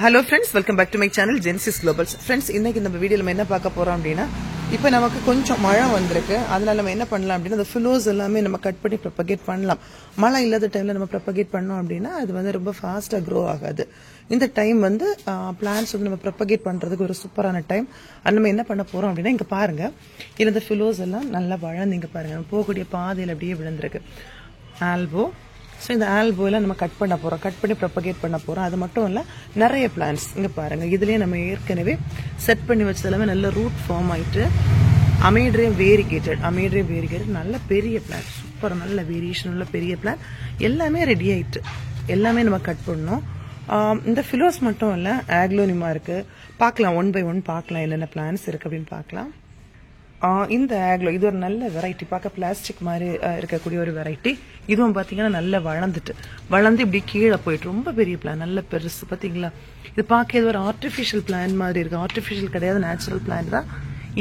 Hello friends, welcome back to my channel Genesis Globals. Friends, இன்னைக்கு நம்ம வீடியோல நம்ம என்ன பார்க்க போறோம் அப்படினா, இப்போ நமக்கு கொஞ்சம் மழை வந்திருக்கு. அதனால நம்ம என்ன பண்ணலாம் அப்படினா, அந்த ஃபிலோஸ் எல்லாமே நம்ம கட் பண்ணி ப்ரோபகேட் பண்ணலாம். மழை இல்லாத டைம்ல நம்ம ப்ரோபகேட் பண்ணோம் அப்படினா அது வந்து ரொம்ப ஃபாஸ்டா க்ரோ ஆகாது. இந்த டைம் வந்து பிளான்ட்ஸ் வந்து நம்ம ப்ரோபகேட் பண்றதுக்கு ஒரு சூப்பரான டைம். நம்ம என்ன பண்ண போறோம் அப்படினா, இங்க பாருங்க. இந்த ஃபிலோஸ் எல்லாம் நல்லா வளர்ந்தீங்க பாருங்க. போகக்கூடிய பாதையில அப்படியே விழுந்திருக்கு. ஆல்போ ஸோ இந்த ஆல்போவில் நம்ம கட் பண்ண போகிறோம், கட் பண்ணி ப்ரொபகேட் பண்ண போகிறோம். அது மட்டும் இல்லை, நிறைய பிளான்ட்ஸ் இங்கே பாருங்கள். இதுலேயே நம்ம ஏற்கனவே செட் பண்ணி வச்சது எல்லாமே நல்ல ரூட் ஃபார்ம் ஆகிட்டு அமேட்ரியம் வேரிகேட்டட் நல்ல பெரிய பிளான்ட், சூப்பர் நல்ல வேரியேஷன் உள்ள பெரிய பிளான்ட் எல்லாமே ரெடி ஆகிட்டு எல்லாமே நம்ம கட் பண்ணோம். இந்த ஃபிலோஸ் மட்டும் இல்லை, ஆக்லோனிமா இருக்குது. பார்க்கலாம், ஒன் பை ஒன் பார்க்கலாம் என்னென்ன பிளான்ட்ஸ் இருக்குது அப்படின்னு பார்க்கலாம். இந்த ஆக்லோ இது ஒரு நல்ல வெரைட்டி, பார்க்க பிளாஸ்டிக் மாதிரி இருக்கக்கூடிய ஒரு வெரைட்டி. இதுவும் பார்த்தீங்கன்னா நல்லா வளர்ந்து இப்படி கீழே போயிட்டு ரொம்ப பெரிய பிளான், நல்ல பெருசு. பார்த்தீங்களா, இது பார்க்க இது ஒரு ஆர்டிஃபிஷியல் பிளான் மாதிரி இருக்கு. ஆர்டிஃபிஷியல் கிடையாது, நேச்சுரல் பிளான் தான்.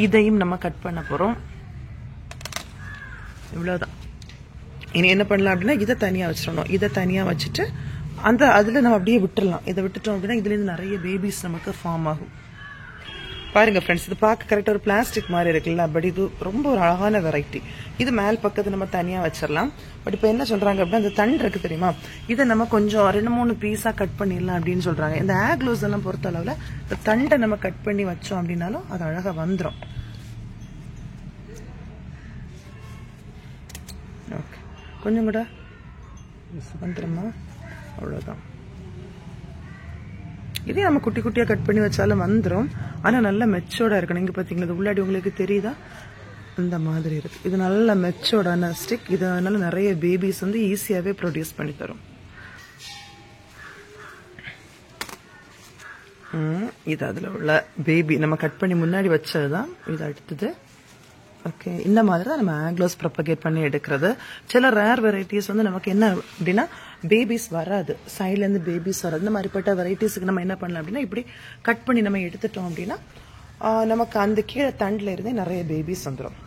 இதையும் நம்ம கட் பண்ண போகிறோம். இவ்வளோதான். இனி என்ன பண்ணலாம் அப்படின்னா, இதை தனியாக வச்சிடணும். இதை தனியாக வச்சுட்டு அதில் நம்ம அப்படியே விட்டுடலாம். இதை விட்டுட்டோம் அப்படின்னா இதுலேருந்து நிறைய பேபிஸ் நமக்கு ஃபார்ம் ஆகும். பாருங்க ஃப்ரெண்ட்ஸ், இது பார்க்க கரெக்டாக ஒரு பிளாஸ்டிக் மாதிரி இருக்குல்ல, பட் இது ரொம்ப ஒரு அழகான வெரைட்டி. இது மேல் பக்கத்து நம்ம தனியாக வச்சிடலாம். பட் இப்போ என்ன சொல்றாங்க அப்படின்னா, அந்த தண்டு இருக்கு தெரியுமா, இதை நம்ம கொஞ்சம் 2-3 பீஸா கட் பண்ணிடலாம் அப்படின்னு சொல்றாங்க. இந்த ஆக்லோஸ் எல்லாம் பொறுத்த அளவில் இந்த தண்டை நம்ம கட் பண்ணி வச்சோம் அப்படின்னாலும் அது அழகா வந்துடும். ஓகே, கொஞ்சம் கூட வந்துடுமா, அவ்வளோதான். இதே நம்ம குட்டி குட்டியாக கட் பண்ணி வச்சாலும் வந்துடும். ஆனால் நல்லா மெச்சோர்டாக இருக்கணும். இங்கே பார்த்தீங்களா, இது உள்ளாடி உங்களுக்கு தெரியுதா, இந்த மாதிரி இருக்கு. இது நல்ல மெச்சோர்டான ஸ்டிக். இதனால நிறைய பேபிஸ் வந்து ஈஸியாகவே ப்ரொடியூஸ் பண்ணி தரும். இது அதில் உள்ள பேபி நம்ம கட் பண்ணி முன்னாடி வச்சது தான். இது அடுத்தது. ஓகே, இந்த மாதிரி தான் நம்ம ஆக்லோஸ் ப்ரொபகேட் பண்ணி எடுக்கிறது. சில ரேர் வெரைட்டிஸ் வந்து நமக்கு என்ன அப்படின்னா, பேபிஸ் வராது, சைட்லேருந்து பேபிஸ் வராது. இந்த மாதிரிப்பட்ட வெரைட்டிஸுக்கு நம்ம என்ன பண்ணலாம் அப்படின்னா, இப்படி கட் பண்ணி நம்ம எடுத்துட்டோம் அப்படின்னா நமக்கு அந்த கீழே தண்டில் இருந்தே நிறைய பேபிஸ் வந்துடும்.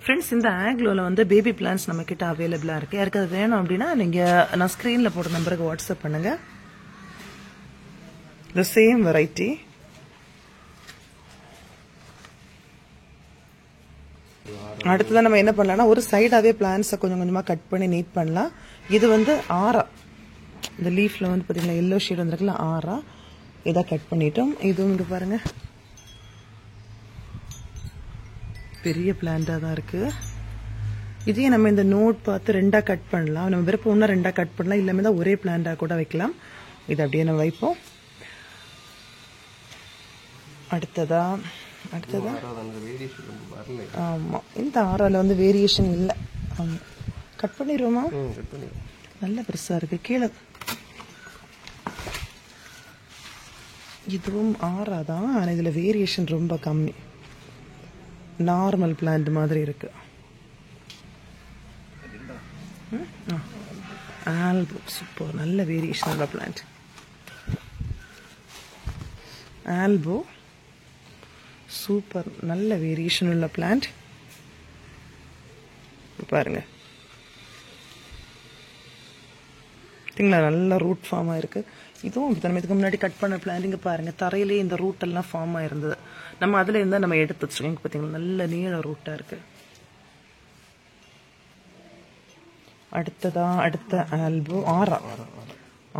ஃப்ரெண்ட்ஸ், இந்த ஆக்லோவில் வந்து பேபி பிளான்ஸ் நம்ம கிட்ட அவைலபிளாக இருக்குது. யாருக்கு அது வேணும் அப்படின்னா நான் ஸ்க்ரீனில் போடுற நம்பருக்கு வாட்ஸ்அப் பண்ணுங்க. The same variety. அடுத்ததான் நம்ம என்ன பண்ணலாம்னா, ஒரு சைடாகவே பிளான்ஸை கொஞ்சம் கொஞ்சமாக கட் பண்ணி நீட் பண்ணலாம். இது வந்து ஆரா, இந்த லீஃப்ல வந்து பார்த்தீங்கன்னா எல்லோ ஷேட் வந்துருக்குல்ல, ஆரா. இதை கட் பண்ணிட்டோம். இதுவும் இங்கே பாருங்க, பெரிய பிளான்ட்டாக தான் இருக்குது. இதே நம்ம இந்த நோட் பார்த்து ரெண்டாக கட் பண்ணலாம். நம்ம விருப்பம் ஒன்றா ரெண்டாக கட் பண்ணலாம், இல்லாமல் தான் ஒரே பிளான்ட்டாக கூட வைக்கலாம். இதை அப்படியே நம்ம வைப்போம். அடுத்ததா ஆமாம், இந்த ஆறாவில் வந்து வேரியேஷன் இல்லை. ஆமாம், கட் பண்ணிடுவோமா, நல்ல பெருசாக இருக்குது கீழே. இதுவும் ஆறா தான், ஆனால் இதில் வேரியேஷன் ரொம்ப கம்மி, நார்மல் பிளான்ட் மாதிரி இருக்கு. ஆல்போ சூப்பர், நல்ல வேரியேஷன் உள்ள பிளான்ட். ஆல்போ சூப்பர், நல்ல வேரியேஷன் உள்ள பிளான்ட். பாருங்க, நல்ல ரூட் ஃபார்ம் ஆயிருக்கு. இதுவும் இதுக்கு முன்னாடி கட் பண்ண பிளான்ட். இங்கே பாருங்க, தரையிலேயே இந்த ரூட் எல்லாம் ஃபார்ம் ஆயிருந்தது. நம்ம அதுல இருந்தா நம்ம எடுத்து வச்சிருக்கோம். பார்த்தீங்களா, நல்ல நீள ரூட்டா இருக்கு. அடுத்த ஆல்போ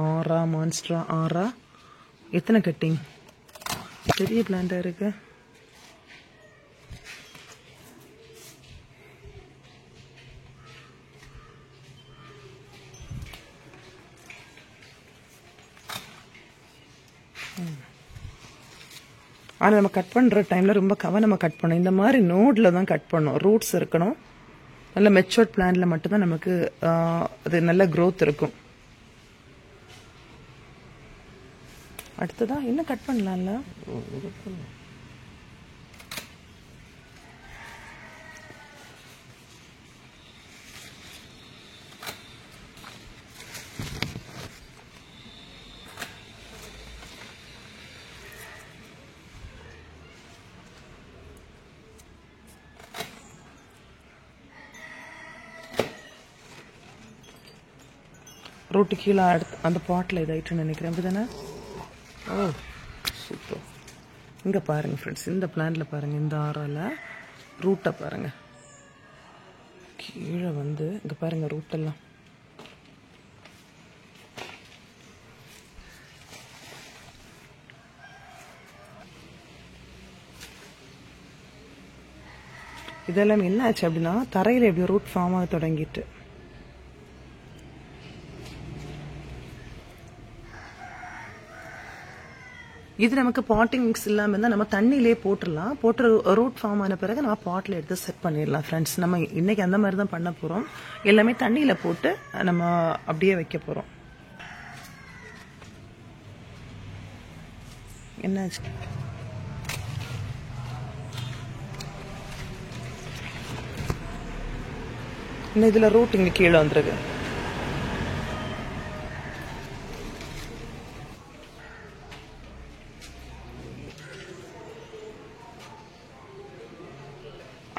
ஆரா மான்ஸ்ட்ரா ஆரா. எத்தனை கட்டிங், பெரிய பிளான்டா இருக்கு. ஆனால் நம்ம கட் பண்ணுற டைமில் ரொம்ப கவனமாக கட் பண்ணணும். இந்த மாதிரி நோடில் தான் கட் பண்ணணும். ரூட்ஸ் இருக்கணும். நல்ல மெச்சூர்ட் பிளான்ட்ல மட்டும்தான் நமக்கு அது நல்ல க்ரோத் இருக்கும். அடுத்ததான் என்ன கட் பண்ணலாம்ல, ரூட்டு கீழே அந்த பாட்டில் இதாயிட்டுன்னு நினைக்கிறேன். அப்படிதானே? ஓ சூப்பர். இங்கே பாருங்கள் ஃப்ரெண்ட்ஸ், இந்த பிளான்ட்டில் பாருங்கள், இந்த ஆறால் ரூட்டை பாருங்கள். கீழே வந்து இங்கே பாருங்கள் ரூட்டெல்லாம். இதெல்லாம் என்ன ஆச்சு அப்படின்னா, தரையில் எப்படி ரூட் ஃபார்ம் ஆக தொடங்கிட்டு. இது நமக்கு பாட்டிங் மிக்ஸ் இல்லாமல் இருந்தால் நம்ம தண்ணியிலே போட்டுடலாம். போட்டு ரூட் ஃபார்ம் ஆன பிறகு நம்ம பாட்டில் எடுத்து செட் பண்ணிடலாம் ஃப்ரெண்ட்ஸ். நம்ம இன்னைக்கு அந்த மாதிரி தான் பண்ண போகிறோம். எல்லாமே தண்ணியில் போட்டு நம்ம அப்படியே வைக்க போகிறோம். என்னாச்சு? இன்னும் இதில் ரூட் இங்கே கீழே வந்துருக்கு.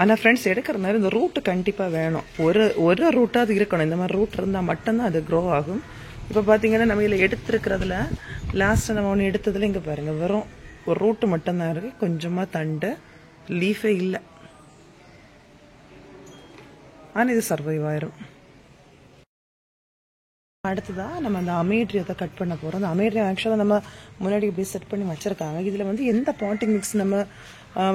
ஆனால் ஃப்ரெண்ட்ஸ் எடுக்கிற நேரம் இந்த ரூட்டு கண்டிப்பாக வேணும். ஒரு ரூட்டாவது இருக்கணும். இந்த மாதிரி ரூட் இருந்தால் மட்டும்தான் அது க்ரோ ஆகும். இப்போ பார்த்தீங்கன்னா நம்ம இதில் எடுத்துருக்கிறதுல லாஸ்ட்டு நம்ம ஒன்று எடுத்ததில் இங்கே பாருங்கள், வெறும் ஒரு ரூட்டு மட்டும்தான் இருக்குது. கொஞ்சமாக தண்டு, லீஃபே இல்லை. ஆனால் இது சர்வைவ் ஆயிரும். அடுத்ததாக நம்ம அந்த அமேட்ரியத்தை கட் பண்ண போகிறோம். அந்த அமேட்ரியம் ஆக்சுவலாக நம்ம முன்னாடி இப்படி செட் பண்ணி வச்சுருக்காங்க. இதில் வந்து எந்த பாட்டிங் மிக்ஸ் நம்ம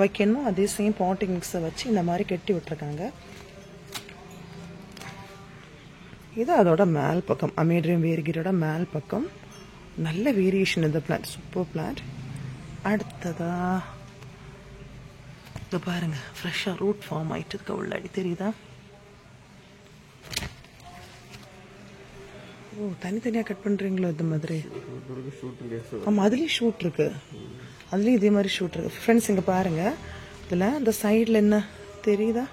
வைக்கணுமோ அதே சேம் பாட்டிங் மிக்ஸை வச்சு இந்த மாதிரி கட்டி விட்டுருக்காங்க. இது அதோட மேல் பக்கம், அமேட்ரியம் வேரிகேட்டோட மேல் பக்கம். நல்ல வேரியேஷன் இந்த பிளான்ட், சூப்பர் பிளான்ட். அடுத்ததா இதை பாருங்க, ஃப்ரெஷ்ஷாக ரூட் ஃபார்ம் ஆகிட்டு இருக்க உள்ளாடி தெரியுதா? ஓ, தனித்தனியாக கட் பண்ணுறீங்களோ இந்த மாதிரி? ஆமாம், அதுலேயும் ஷூட் இருக்கு. அதுலேயும் இதே மாதிரி ஷூட் இருக்கு ஃப்ரெண்ட்ஸ். இங்கே பாருங்க, இதில் இந்த சைடில் என்ன தெரியுதா?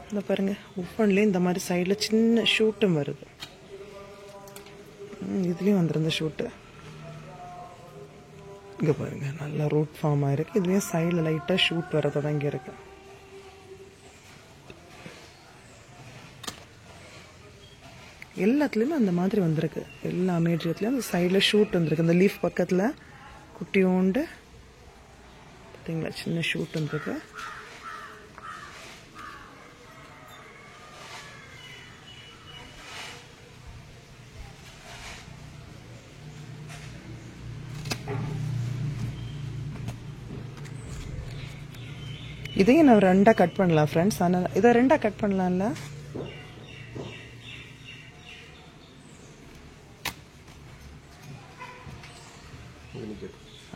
இந்த பாருங்க, ஒவ்வொன்றுலேயும் இந்த மாதிரி சைடில் சின்ன ஷூட்டும் வருது. இதுலேயும் வந்துருந்த ஷூட்டு. இங்கே பாருங்க, நல்லா ரூட் ஃபார்ம் ஆயிருக்கு. இதுலேயும் சைடில் லைட்டாக ஷூட் வர தொடங்கி இருக்கு. எல்லாத்துலேயுமே அந்த மாதிரி வந்திருக்கு. எல்லா அமேட்ரியத்துலேயும் அந்த சைடில் ஷூட் வந்திருக்கு. இந்த லீஃப் பக்கத்தில் குட்டியோண்டு பார்த்தீங்களா, சின்ன ஷூட் வந்திருக்கு. இதையும் நான் ரெண்டாக கட் பண்ணலாம் ஃப்ரெண்ட்ஸ். ஆனால் இதை ரெண்டாக கட் பண்ணலாம்ல?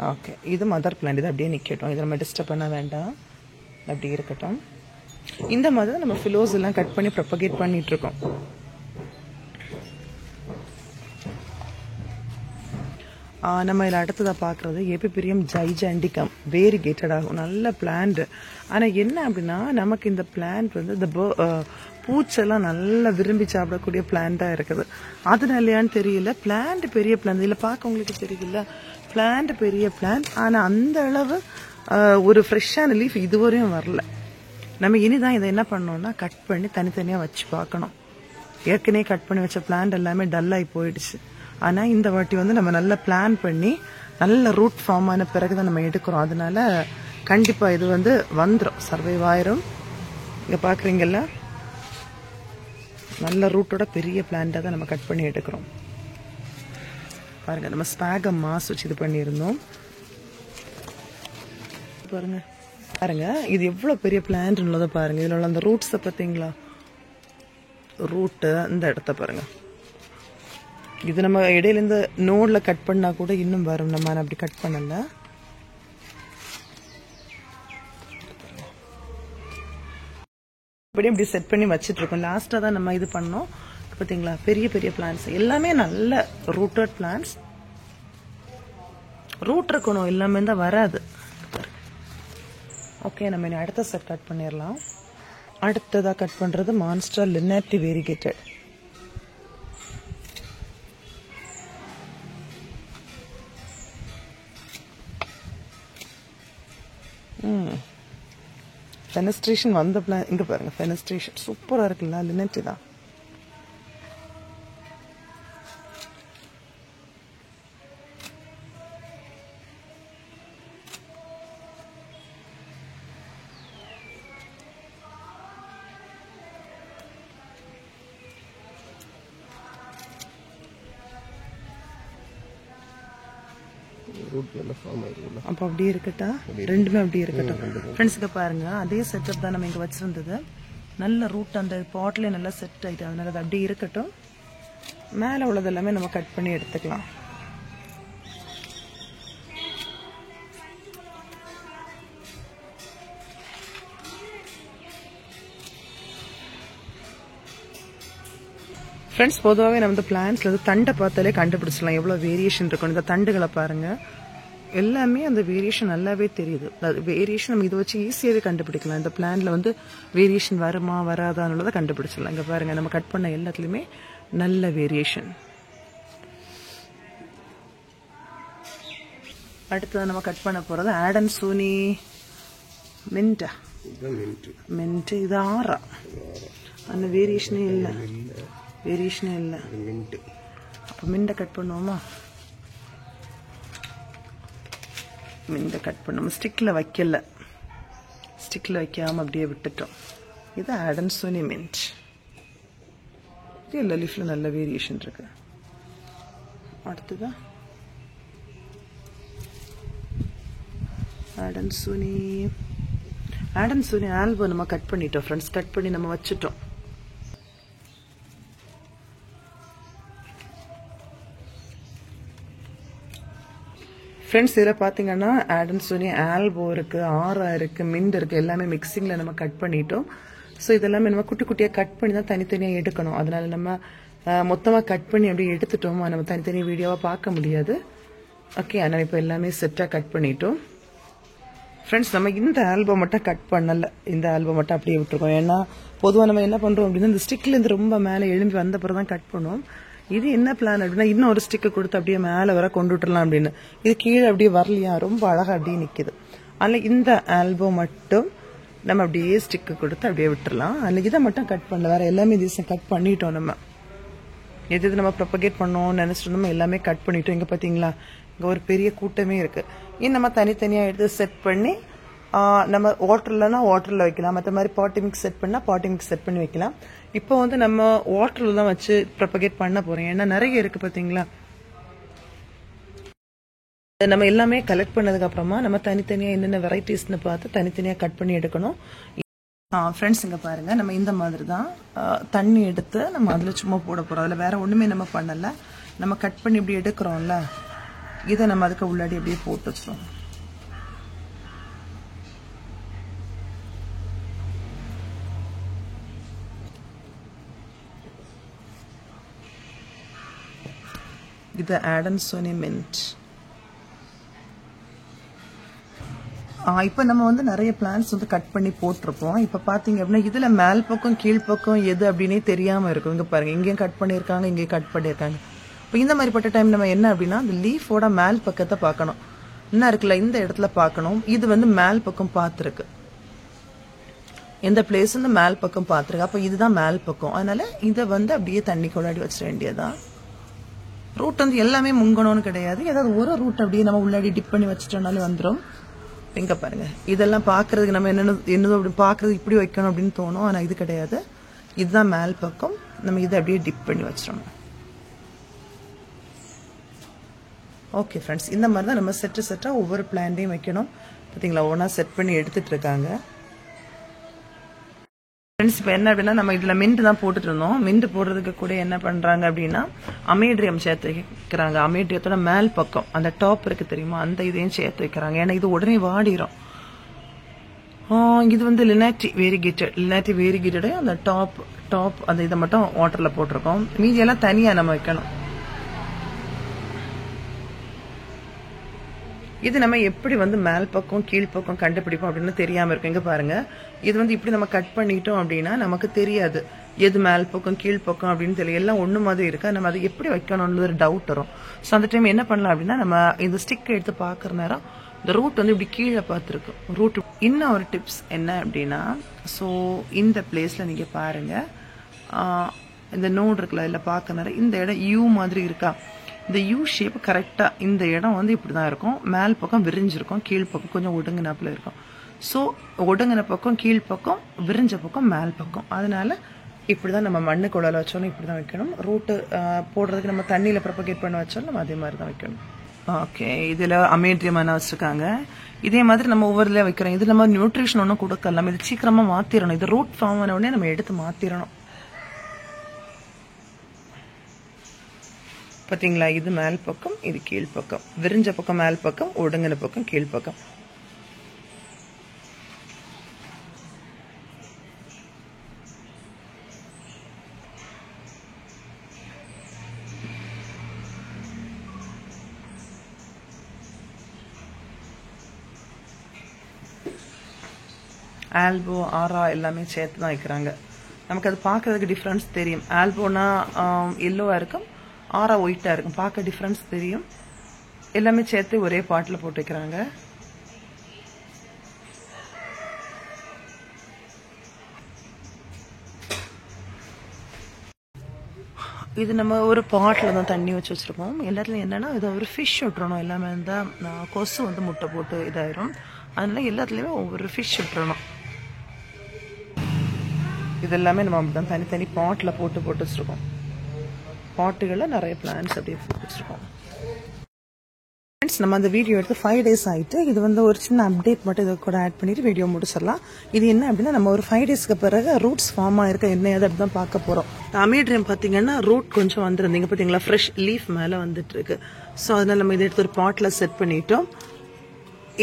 ஓகே, இது மதர் பிளான்ட். இது அப்படியே நிற்கட்டும். இதை நம்ம டிஸ்டர்ப் பண்ண வேண்டாம், அப்படியே இருக்கட்டும். இந்த மாதிரி நம்ம ஃபிலோஸ் எல்லாம் கட் பண்ணி ப்ரொபகேட் பண்ணிட்டு இருக்கோம். நம்ம இதில் அடுத்ததாக பார்க்குறது எபிபிரியம் ஜைஜாண்டிகம், வேரிகேட்டட் ஆகும். நல்ல பிளான்ட். ஆனால் என்ன அப்படின்னா, நமக்கு இந்த பிளான்ட் வந்து இந்த பூச்செல்லாம் நல்லா விரும்பி சாப்பிடக்கூடிய பிளான்ட்டாக இருக்குது. அதனாலையான்னு தெரியல, பிளான்ட் பெரிய பிளான்ட். இதில் பார்க்க உங்களுக்கு தெரியல, பிளான்ட் பெரிய பிளான்ட். ஆனால் அந்த அளவு ஒரு ஃப்ரெஷ்ஷான லீஃப் இதுவரையும் வரல. நம்ம இனிதான் இதை என்ன பண்ணோம்னா கட் பண்ணி தனித்தனியாக வச்சு பார்க்கணும். ஏற்கனவே கட் பண்ணி வச்ச பிளான்ட் எல்லாமே டல்லாகி போயிடுச்சு. ஆனால் இந்த வாட்டி வந்து நம்ம நல்லா பிளான் பண்ணி நல்ல ரூட் ஃபார்ம் ஆன பிறகு தான் நம்ம எடுக்கிறோம். அதனால கண்டிப்பாக இது வந்து வந்துடும், சர்வைவ் ஆயிரும். இங்கே பார்க்குறீங்கல்ல, நல்ல ரூட்டோட பெரிய பிளான்ட்டாக தான் நம்ம கட் பண்ணி எடுக்கிறோம். பாருங்க, நம்ம ஸ்பாகம் மாஸ் வச்சு இது பண்ணியிருந்தோம். பாருங்க பாருங்க, இது எவ்வளோ பெரிய பிளான்ட் உள்ளதை பாருங்க. இதில் உள்ள அந்த ரூட்ஸை பார்த்தீங்களா? ரூட்டு இந்த இடத்த பாருங்க. இது நம்ம இடையில இந்த நோட்ல கட் பண்ணா கூட இன்னும் வரும். நம்ம அப்படி கட் பண்ணல. இப்படி செட் பண்ணி வச்சிட்டு இருக்கோம். லாஸ்டா தான் நம்ம இது பண்ணோம். பாத்தீங்களா, பெரிய பெரிய பிளான்ட்ஸ் எல்லாமே நல்ல ரூட்டட் பிளான்ட்ஸ். ரூட் இருக்கணும், எல்லாமே தான் வராது. ஓகே, நம்ம இனி அடுத்த செட் கட் பண்ணிடலாம். அடுத்ததா கட் பண்றது மான்ஸ்டர் லினர்டி வேரிகேட்டட். ஃபெனஸ்ட்ரேஷன் வந்த பிளான் இங்க பாருங்க. ஃபெனஸ்ட்ரேஷன் சூப்பரா இருக்குல்ல, லினர்டி தான். அப்போ அப்படியே இருக்கட்டா, ரெண்டுமே அப்படியே இருக்கட்டும். ஃப்ரெண்ட்ஸுக்கு பாருங்க, அதே செட்டப் தான் நம்ம இங்கே வச்சிருந்தது. நல்ல ரூட் அந்த பாட்லேயே நல்லா செட் ஆகிட்டு, அதனால அது அப்படியே இருக்கட்டும். மேலே உள்ளது எல்லாமே நம்ம கட் பண்ணி எடுத்துக்கலாம். ஃப்ரெண்ட்ஸ், பொதுவாகவே நம்ம இந்த பிளான்ட்ஸில் வந்து தண்டை பார்த்தாலே கண்டுபிடிச்சிடலாம் எவ்வளோ வேரியேஷன் இருக்கும். இந்த தண்டுகளை பாருங்கள், எல்லாமே அந்த வேரியேஷன் நல்லாவே தெரியுது. அது வேரியேஷன் நம்ம இதை வச்சு ஈஸியாகவே கண்டுபிடிக்கலாம். இந்த பிளான்ல வந்து வேரியேஷன் வருமா வராதான்னு கண்டுபிடிச்சிடலாம். இங்கே பாருங்கள், நம்ம கட் பண்ண எல்லாத்துலேயுமே நல்ல வேரியேஷன். அடுத்தது நம்ம கட் பண்ண போகிறது ஆடன் சூனி மின்ட்டா. மின்ட்டு இது ஆறா, அந்த வேரியேஷனே இல்லை, வேரியேஷனே இல்லை. அப்போ மின்ட்டை கட் பண்ணுவோமா? மின்ட்டை கட் பண்ணுவோம். ஸ்டிக்கில் வைக்கல, ஸ்டிக்கில் வைக்காமல் அப்படியே விட்டுட்டோம். இது ஆடன் சூனி மின்ட். இது எல்லா லீஃப்ல நல்ல வேரியேஷன் இருக்கு. அடுத்ததா ஆடன் சூனி ஆல்பம் நம்ம கட் பண்ணிட்டோம் ஃப்ரெண்ட்ஸ். கட் பண்ணி நம்ம வச்சுட்டோம். ஃப்ரெண்ட்ஸ், இதில் பார்த்தீங்கன்னா ஆடன் சூனி ஆல்போ இருக்குது, ஆரா இருக்குது, மின்ட் இருக்குது, எல்லாமே மிக்சிங்கில் நம்ம கட் பண்ணிட்டோம். ஸோ இதெல்லாமே நம்ம குட்டி குட்டியாக கட் பண்ணி தான் தனித்தனியாக எடுக்கணும். அதனால நம்ம மொத்தமாக கட் பண்ணி அப்படியே எடுத்துட்டோம், நம்ம தனித்தனி வீடியோவாக பார்க்க முடியாது. ஓகே, அதனால் இப்போ எல்லாமே செட்டாக கட் பண்ணிட்டோம். ஃப்ரெண்ட்ஸ், நம்ம இந்த ஆல்பம் மட்டும் கட் பண்ணலை, இந்த ஆல்பம் மட்டும் அப்படியே விட்டுருக்கோம். ஏன்னா பொதுவாக நம்ம என்ன பண்ணுறோம் அப்படின்னா, இந்த ஸ்டிக்லேருந்து ரொம்ப மேலே எழும்பி வந்த பிறகு தான் கட் பண்ணுவோம். இது என்ன பிளான் அப்படின்னா, இன்னும் ஒரு ஸ்டிக்கை கொடுத்து அப்படியே மேலே வர கொண்டு விட்டுறலாம் அப்படின்னு. இது கீழே அப்படியே வரலையா, ரொம்ப அழகாக அப்படியே நிற்கிது. அதில் இந்த ஆல்பம் மட்டும் நம்ம அப்படியே ஸ்டிக்கு கொடுத்து அப்படியே விட்டுறலாம். அதில் இதை மட்டும் கட் பண்ணல, வேறு எல்லாமே திசை கட் பண்ணிட்டோம். நம்ம எது நம்ம ப்ரொபகேட் பண்ணோம்னு நினச்சிட்டு நம்ம எல்லாமே கட் பண்ணிட்டோம். இங்கே பார்த்தீங்களா, இங்கே ஒரு பெரிய கூட்டமே இருக்குது. இது நம்ம தனித்தனியாக எடுத்து செட் பண்ணி நம்ம வாட்டர்லனா வாட்டரில் வைக்கலாம், மற்ற மாதிரி பாட்டி மிக்ஸ் செட் பண்ணால் பாட்டி மிக்ஸ் செட் பண்ணி வைக்கலாம். இப்போ வந்து நம்ம வாட்டரில் தான் வச்சு ப்ரொபகேட் பண்ண போகிறோம். ஏன்னா நிறைய இருக்குது பார்த்தீங்களா. நம்ம எல்லாமே கலெக்ட் பண்ணதுக்கப்புறமா நம்ம தனித்தனியாக என்னென்ன வெரைட்டிஸ்னு பார்த்து தனித்தனியாக கட் பண்ணி எடுக்கணும். ஃப்ரெண்ட்ஸ், இங்கே பாருங்கள், நம்ம இந்த மாதிரி தான் தண்ணி எடுத்து நம்ம அதில் சும்மா போட போகிறோம். அதில் வேறு ஒன்றுமே நம்ம பண்ணலை. நம்ம கட் பண்ணி இப்படி எடுக்கிறோம்ல, இதை நம்ம அதுக்கு உள்ளாடி அப்படியே போட்டு வச்சிடும். இது ஆடன் சோனி மின்ட். இப்போ நம்ம வந்து நிறைய பிளான்ஸ் வந்து கட் பண்ணி போட்டிருப்போம். இப்போ பார்த்தீங்க அப்படின்னா இதில் மேல் பக்கம் கீழ் பக்கம் எது அப்படின்னே தெரியாமல் இருக்கும். இங்கே பாருங்கள், இங்கேயும் கட் பண்ணியிருக்காங்க, இங்கேயும் கட் பண்ணியிருக்காங்க. இப்போ இந்த மாதிரிப்பட்ட டைம் நம்ம என்ன அப்படின்னா, அந்த லீஃபோட மேல் பக்கத்தை பார்க்கணும். என்ன இருக்குல்ல, இந்த இடத்துல பார்க்கணும். இது வந்து மேல் பக்கம் பார்த்துருக்கு, எந்த பிளேஸ் வந்து மேல் பக்கம் பார்த்துருக்கு. அப்போ இதுதான் மேல் பக்கம். அதனால இதை வந்து அப்படியே தண்ணி கொள்ளாடி வச்சிட வேண்டியதான். ரூட் வந்து எல்லாமே முங்கணும்னு கிடையாது, ஏதாவது ஒரு ரூட் அப்படியே நம்ம உள்ளாடி டிப் பண்ணி வச்சுட்டோம்னாலும் வந்துடும். எங்க பாருங்க, இதெல்லாம் பார்க்கறதுக்கு நம்ம என்னதோ அப்படி பார்க்கறது இப்படி வைக்கணும் அப்படின்னு தோணும். ஆனால் இது கிடையாது, இதுதான் மேல் பக்கம். நம்ம இதை அப்படியே டிப் பண்ணி வச்சிடணும். ஓகே ஃப்ரெண்ட்ஸ், இந்த மாதிரி தான் நம்ம செட்டாக ஒவ்வொரு பிளான்ட்டையும் வைக்கணும். பார்த்தீங்களா, ஒவ்வொன்றா செட் பண்ணி எடுத்துட்டு இருக்காங்க. ஃப்ரெண்ட்ஸ், இப்போ என்ன அப்படின்னா, நம்ம இதில் மின்ட் தான் போட்டுட்டு இருந்தோம். மின்ட் போடுறதுக்கு கூட என்ன பண்ணுறாங்க அப்படின்னா, அமேட்ரியம் சேர்த்து வைக்கிறாங்க. அமேட்ரியத்தோட மேல் பக்கம் அந்த டாப் இருக்கு தெரியுமா, அந்த இதையும் சேர்த்து வைக்கிறாங்க. ஏன்னா இது உடனே வாடிடும். இது வந்து லினாட்டி வேரிகேட்டட் அந்த டாப் அந்த இதை மட்டும் வாட்டரில் போட்டிருக்கோம். மீதியெல்லாம் தனியாக நம்ம வைக்கணும். இது நம்ம எப்படி வந்து மேல் பக்கம் கீழ் பக்கம் கண்டுபிடிப்போம் அப்படின்னு தெரியாமல் இருக்கு. இங்கே பாருங்க, இது வந்து இப்படி நம்ம கட் பண்ணிட்டோம் அப்படின்னா நமக்கு தெரியாது எது மேல் பக்கம் கீழ் பக்கம் அப்படின்னு தெரியல. எல்லாம் ஒன்று மாதிரி இருக்கா, நம்ம அதை எப்படி வைக்கணும்னு ஒரு டவுட் வரும். ஸோ அந்த டைம் என்ன பண்ணலாம் அப்படின்னா, நம்ம இந்த ஸ்டிக் எடுத்து பார்க்குற நேரம் இந்த ரூட் வந்து இப்படி கீழே பார்த்துருக்கு ரூட். இன்னும் ஒரு டிப்ஸ் என்ன அப்படின்னா, ஸோ இந்த பிளேஸில் நீங்கள் பாருங்கள், இந்த நோடு இருக்குல்ல, இதில் பார்க்குற நேரம் இந்த இடம் யூ மாதிரி இருக்கா, இந்த யூ ஷேப் கரெக்டாக இந்த இடம் வந்து இப்படி தான் இருக்கும். மேல் பக்கம் விரிஞ்சிருக்கும், கீழ் பக்கம் கொஞ்சம் ஒடுங்கினாப்பில் இருக்கும். ஸோ ஒடுங்கின பக்கம் கீழ் பக்கம், விரிஞ்ச பக்கம் மேல் பக்கம். அதனால இப்படி தான் நம்ம மண்ணு குழாயில் வச்சாலும் இப்படி தான் வைக்கணும். ரூட்டு போடுறதுக்கு நம்ம தண்ணியில் ப்ரொபகேட் பண்ண வச்சாலும் நம்ம அதே மாதிரி தான் வைக்கணும். ஓகே, இதுல அமேட்ரியமான வச்சிருக்காங்க. இதே மாதிரி நம்ம ஒவ்வொருல வைக்கிறோம். இது நம்ம நியூட்ரிஷன் ஒன்றும் கொடுக்கலாம். இது சீக்கிரமா மாத்திரணும். இது ரூட் ஃபார்ம் ஆன உடனே நம்ம எடுத்து மாத்திரணும். பாத்தீங்களா, இது மேல் பக்கம், இது கீழ் பக்கம். விரிஞ்ச பக்கம் மேல் பக்கம், ஒடுங்கின பக்கம் கீழ் பக்கம். ஆல்போ ஆரா எல்லாமே சேர்த்து தான் வைக்கிறாங்க. நமக்கு அது பார்க்கறதுக்கு டிஃப்ரென்ஸ் தெரியும். ஆல்போனா எல்லோவா இருக்கும், ஆரா ஒயிட்டா இருக்கும். பார்க்க டிஃப்ரென்ஸ் தெரியும். எல்லாமே சேர்த்து ஒரே பாட்டில் போட்டு வைக்கிறாங்க. இது நம்ம ஒரு பாட்டில் தான் தண்ணி வச்சு வச்சிருக்கோம். எல்லாத்துலையும் என்னன்னா இதை ஒரு ஃபிஷ் விட்டுறணும். எல்லாமே இருந்தால் கொசு வந்து முட்டை போட்டு இதாயிரும். அதனால எல்லாத்துலேயுமே ஒவ்வொரு ஃபிஷ் விட்டுறணும். இதெல்லாமே நம்ம அப்படிதான் தனித்தனி பாட்டில் போட்டு வச்சுருக்கோம். பாட்டுகளில் நிறைய பிளான்ஸ் அப்படியே போட்டு வச்சுருக்கோம். ஃப்ரெண்ட்ஸ், நம்ம அந்த வீடியோ எடுத்து 5 days ஆகிட்டு. இது வந்து ஒரு சின்ன அப்டேட் மட்டும் இதை கூட ஆட் பண்ணிட்டு வீடியோ முடிச்சிடலாம். இது என்ன அப்படின்னா, நம்ம ஒரு 5 daysக்கு பிறகு ரூட்ஸ் ஃபார்ம் ஆயிருக்க என்ன ஏது அப்படி தான் பார்க்க போகிறோம். அமேட்ரியம் பார்த்தீங்கன்னா ரூட் கொஞ்சம் வந்துருந்தீங்க பார்த்தீங்களா, ஃப்ரெஷ் லீஃப் மேலே வந்துட்டு இருக்கு. ஸோ அதனால நம்ம இதை எடுத்து ஒரு பாட்டில் செட் பண்ணிட்டோம்.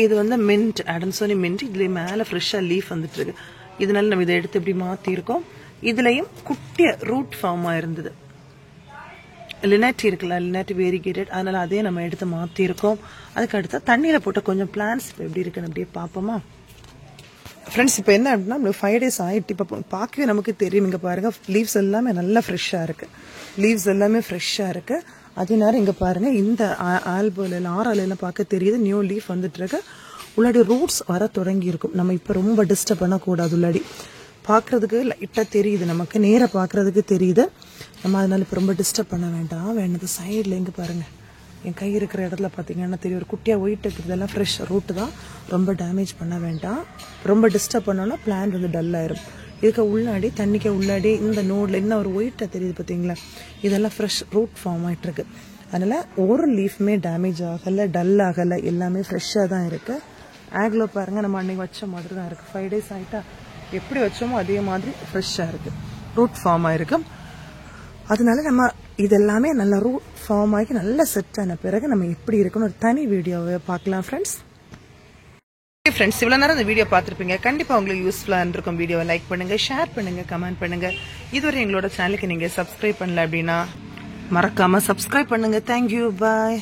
இது வந்து மின்ட், ஆடன்சோனி மின்ட். இதுலேயே மேலே ஃப்ரெஷ்ஷாக லீஃப் வந்துட்டு இருக்கு. இதனால நம்ம இதை எடுத்து இப்படி மாத்திருக்கோம். இதுலயும் குட்டிய ரூட் ஃபார்ம் ஆயிருந்தது. லினேட்டி இருக்குல்ல, லினேட்டி வேரிகேட்டட். அதனால அதே நம்ம எடுத்து மாத்திருக்கோம். அதுக்கு அடுத்து தண்ணியில போட்ட கொஞ்சம் பிளான்ஸ் இப்போ எப்படி இருக்குன்னு அப்படியே பார்ப்போமா. ஃப்ரெண்ட்ஸ், இப்போ என்ன அப்படின்னா, நம்மளுக்கு 5 days ஆகிட்டு. இப்போ பார்க்கவே நமக்கு தெரியும். இங்கே பாருங்க, லீவ்ஸ் எல்லாமே நல்லா ஃப்ரெஷ்ஷாக இருக்கு. லீவ்ஸ் எல்லாமே ஃப்ரெஷ்ஷாக இருக்கு. அதே நேரம் இங்கே பாருங்க, இந்த ஆல்போல ஆறால பார்க்க தெரியுது நியூ லீஃப் வந்துட்டு இருக்கு. உள்ளாடி ரூட்ஸ் வர தொடங்கி இருக்கும். நம்ம இப்போ ரொம்ப டிஸ்டர்ப் பண்ணக்கூடாது. உள்ளாடி பார்க்கறதுக்கு லைட்டாக தெரியுது, நமக்கு நேராக பார்க்கறதுக்கு தெரியுது. நம்ம அதனால இப்போ ரொம்ப டிஸ்டர்ப் பண்ண வேண்டாம். வேணது சைடில் இங்கே பாருங்க, என் கை இருக்கிற இடத்துல பார்த்தீங்கன்னா தெரியும் ஒரு குட்டியாக ஒயிட் இருக்கிறதெல்லாம் ஃப்ரெஷ் ரூட்டு தான். ரொம்ப டேமேஜ் பண்ண வேண்டாம். ரொம்ப டிஸ்டர்ப் பண்ணோன்னா பிளான்ட் வந்து டல் ஆயிரும். இதுக்கு உள்ளாடி தண்ணிக்கு உள்ளாடி இந்த நோடில் இன்னும் ஒரு ஒயிட்டாக தெரியுது பார்த்தீங்களா, இதெல்லாம் ஃப்ரெஷ் ரூட் ஃபார்ம் ஆகிட்டு இருக்கு. அதனால ஒரு லீஃப்மே டேமேஜ் ஆகலை, டல் ஆகலை, எல்லாமே ஃப்ரெஷ்ஷாக தான் இருக்கு. ஆக்லோ பாருங்க, நம்ம அன்னைக்கு வச்ச மாதிரி தான் இருக்கு. 5 days ஆகிட்டா எப்படி வச்சோமோ அதே மாதிரி ஃப்ரெஷ்ஷாக இருக்கு, ரூட் ஃபார்ம் ஆயிருக்கு. அதனால நம்ம இதெல்லாமே நல்லா ரூட் ஃபார்ம் ஆகி நல்லா செட் ஆன பிறகு நம்ம எப்படி இருக்குன்னு ஒரு தனி வீடியோவை பார்க்கலாம் ஃப்ரெண்ட்ஸ். ஃப்ரெண்ட்ஸ், இவ்வளோ நேரம் இந்த வீடியோ பார்த்துருப்பீங்க. கண்டிப்பாக உங்களுக்கு யூஸ்ஃபுல்லாக இருக்கும். வீடியோவை லைக் பண்ணுங்க, ஷேர் பண்ணுங்க, கமெண்ட் பண்ணுங்க. இதுவரை எங்களோட சேனலுக்கு நீங்கள் சப்ஸ்கிரைப் பண்ணல அப்படின்னா மறக்காம சப்ஸ்கிரைப் பண்ணுங்க. தேங்க்யூ, பாய்.